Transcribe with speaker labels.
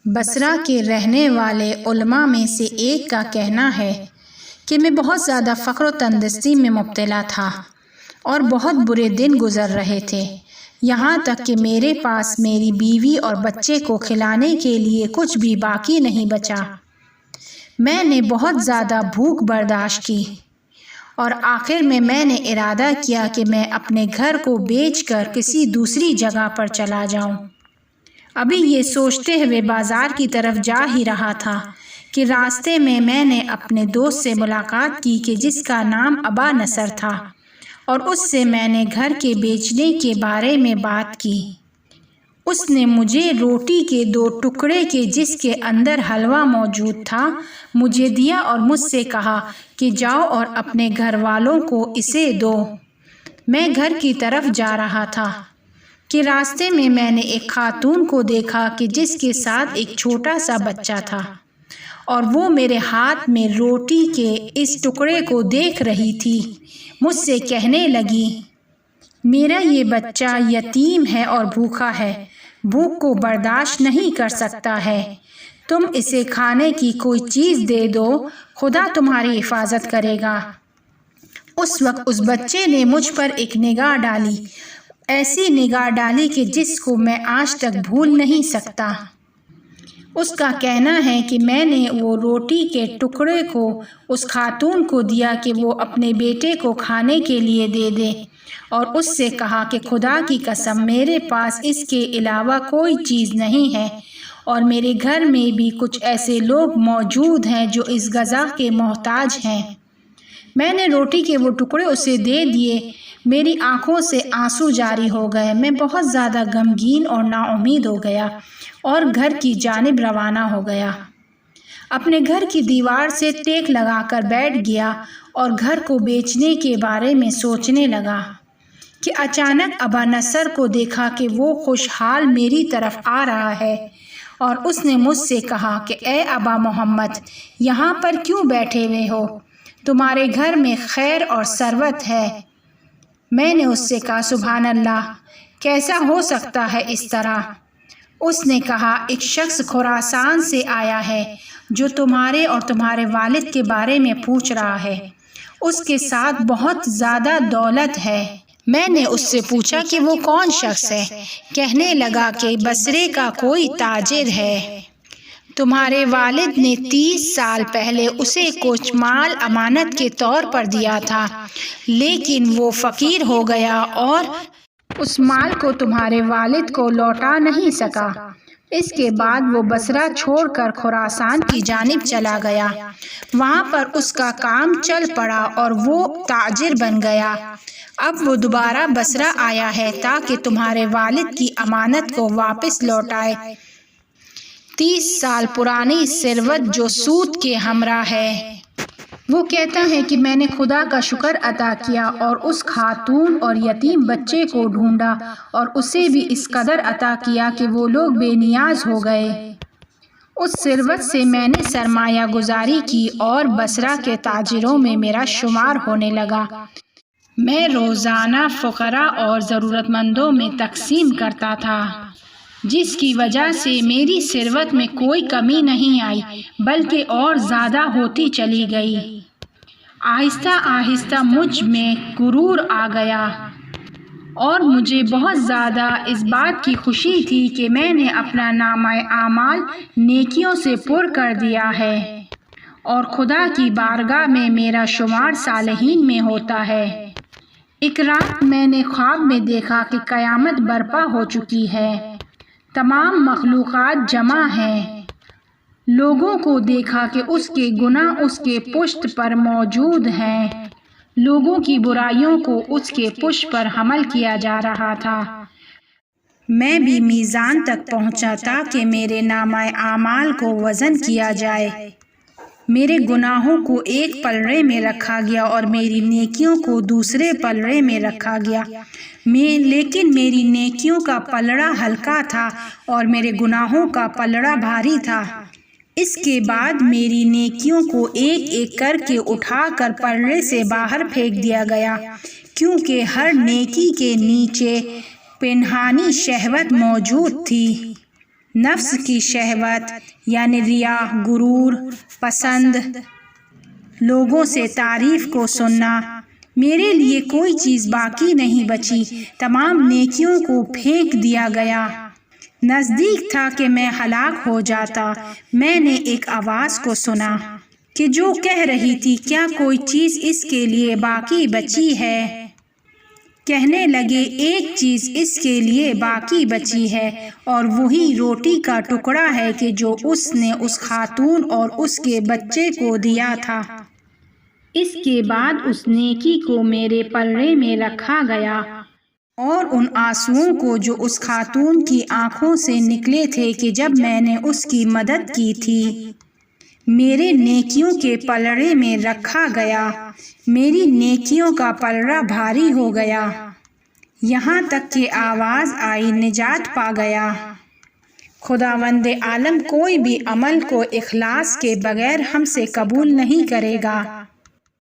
Speaker 1: بصرہ کے رہنے والے علماء میں سے ایک کا کہنا ہے کہ میں بہت زیادہ فقر و تندرستی میں مبتلا تھا اور بہت برے دن گزر رہے تھے، یہاں تک کہ میرے پاس میری بیوی اور بچے کو کھلانے کے لیے کچھ بھی باقی نہیں بچا۔ میں نے بہت زیادہ بھوک برداشت کی اور آخر میں نے ارادہ کیا کہ میں اپنے گھر کو بیچ کر کسی دوسری جگہ پر چلا جاؤں۔ ابھی یہ سوچتے ہوئے بازار کی طرف جا ہی رہا تھا کہ راستے میں نے اپنے دوست سے ملاقات کی کہ جس کا نام ابا نصر تھا، اور اس سے میں نے گھر کے بیچنے کے بارے میں بات کی۔ اس نے مجھے روٹی کے 2 ٹکڑے کے جس کے اندر حلوہ موجود تھا مجھے دیا اور مجھ سے کہا کہ جاؤ اور اپنے گھر والوں کو اسے دو۔ میں گھر کی طرف جا رہا تھا کہ راستے میں نے ایک خاتون کو دیکھا کہ جس کے ساتھ ایک چھوٹا سا بچہ تھا، اور وہ میرے ہاتھ میں روٹی کے اس ٹکڑے کو دیکھ رہی تھی۔ مجھ سے کہنے لگی، میرا یہ بچہ یتیم ہے اور بھوکا ہے، بھوک کو برداشت نہیں کر سکتا ہے، تم اسے کھانے کی کوئی چیز دے دو، خدا تمہاری حفاظت کرے گا۔ اس وقت اس بچے نے مجھ پر ایک نگاہ ڈالی، ایسی نگاہ ڈالی کہ جس کو میں آج تک بھول نہیں سکتا۔ اس کا کہنا ہے کہ میں نے وہ روٹی کے ٹکڑے کو اس خاتون کو دیا کہ وہ اپنے بیٹے کو کھانے کے لیے دے دے، اور اس سے کہا کہ خدا کی قسم میرے پاس اس کے علاوہ کوئی چیز نہیں ہے، اور میرے گھر میں بھی کچھ ایسے لوگ موجود ہیں جو اس غذا کے محتاج ہیں۔ میں نے روٹی کے وہ ٹکڑے اسے دے دیے، میری آنکھوں سے آنسو جاری ہو گئے، میں بہت زیادہ غمگین اور نا امید ہو گیا اور گھر کی جانب روانہ ہو گیا۔ اپنے گھر کی دیوار سے ٹیک لگا کر بیٹھ گیا اور گھر کو بیچنے کے بارے میں سوچنے لگا کہ اچانک ابا نصر کو دیکھا کہ وہ خوشحال میری طرف آ رہا ہے، اور اس نے مجھ سے کہا کہ اے ابا محمد، یہاں پر کیوں بیٹھے ہوئے ہو؟ تمہارے گھر میں خیر اور ثروت ہے۔ میں نے اس سے کہا سبحان اللہ، کیسا ہو سکتا ہے اس طرح؟ اس نے کہا ایک شخص خراسان سے آیا ہے جو تمہارے اور تمہارے والد کے بارے میں پوچھ رہا ہے، اس کے ساتھ بہت زیادہ دولت ہے۔ میں نے اس سے پوچھا کہ وہ کون شخص ہے؟ کہنے لگا کہ بصرے کا کوئی تاجر ہے، تمہارے والد نے 30 سال پہلے اسے کچھ مال امانت کے طور پر دیا تھا، لیکن وہ فقیر ہو گیا اور اس مال کو تمہارے والد کو لوٹا نہیں سکا۔ اس کے بعد وہ بصرہ چھوڑ کر خراسان کی جانب چلا گیا، وہاں پر اس کا کام چل پڑا اور وہ تاجر بن گیا۔ اب وہ دوبارہ بصرہ آیا ہے تاکہ تمہارے والد کی امانت کو واپس لوٹائے۔ 30 سال پرانی ثروت جو سود کے ہمراہ ہے۔ وہ کہتا ہے کہ میں نے خدا کا شکر ادا کیا اور اس خاتون اور یتیم بچے کو ڈھونڈا اور اسے بھی اس قدر عطا کیا کہ وہ لوگ بے نیاز ہو گئے۔ اس ثروت سے میں نے سرمایہ گزاری کی اور بصرہ کے تاجروں میں میرا شمار ہونے لگا۔ میں روزانہ فقراء اور ضرورت مندوں میں تقسیم کرتا تھا، جس کی وجہ سے میری ثروت میں کوئی کمی نہیں آئی بلکہ اور زیادہ ہوتی چلی گئی۔ آہستہ آہستہ مجھ میں غرور آ گیا اور مجھے بہت زیادہ اس بات کی خوشی تھی کہ میں نے اپنا نامہ اعمال نیکیوں سے پر کر دیا ہے اور خدا کی بارگاہ میں میرا شمار صالحین میں ہوتا ہے۔ ایک رات میں نے خواب میں دیکھا کہ قیامت برپا ہو چکی ہے، تمام مخلوقات جمع ہیں۔ لوگوں کو دیکھا کہ اس کے گناہ اس کے پشت پر موجود ہیں، لوگوں کی برائیوں کو اس کے پشت پر حمل کیا جا رہا تھا۔ میں بھی میزان تک پہنچا تاکہ میرے نامہ اعمال کو وزن کیا جائے۔ میرے گناہوں کو ایک پلڑے میں رکھا گیا اور میری نیکیوں کو دوسرے پلڑے میں رکھا گیا، لیکن میری نیکیوں کا پلڑا ہلکا تھا اور میرے گناہوں کا پلڑا بھاری تھا۔ اس کے بعد میری نیکیوں کو ایک ایک کر کے اٹھا کر پلڑے سے باہر پھینک دیا گیا، کیونکہ ہر نیکی کے نیچے پنہانی شہوت موجود تھی۔ نفس کی شہوت یعنی ریا، غرور، پسند، لوگوں سے تعریف کو سننا، میرے لیے کوئی چیز باقی نہیں بچی، تمام نیکیوں کو پھینک دیا گیا۔ نزدیک تھا کہ میں ہلاک ہو جاتا۔ میں نے ایک آواز کو سنا کہ جو کہہ رہی تھی، کیا کوئی چیز اس کے لیے باقی بچی ہے؟ کہنے لگے، ایک چیز اس کے لیے باقی بچی ہے، اور وہی روٹی کا ٹکڑا ہے کہ جو اس نے اس خاتون اور اس کے بچے کو دیا تھا۔ اس کے بعد اس نیکی کو میرے پلڑے میں رکھا گیا اور ان آنسوؤں کو جو اس خاتون کی آنکھوں سے نکلے تھے کہ جب میں نے اس کی مدد کی تھی، میرے نیکیوں کے پلڑے میں رکھا گیا۔ میری نیکیوں کا پلڑا بھاری ہو گیا، یہاں تک کہ آواز آئی، نجات پا گیا۔ خداوند عالم کوئی بھی عمل کو اخلاص کے بغیر ہم سے قبول نہیں کرے گا۔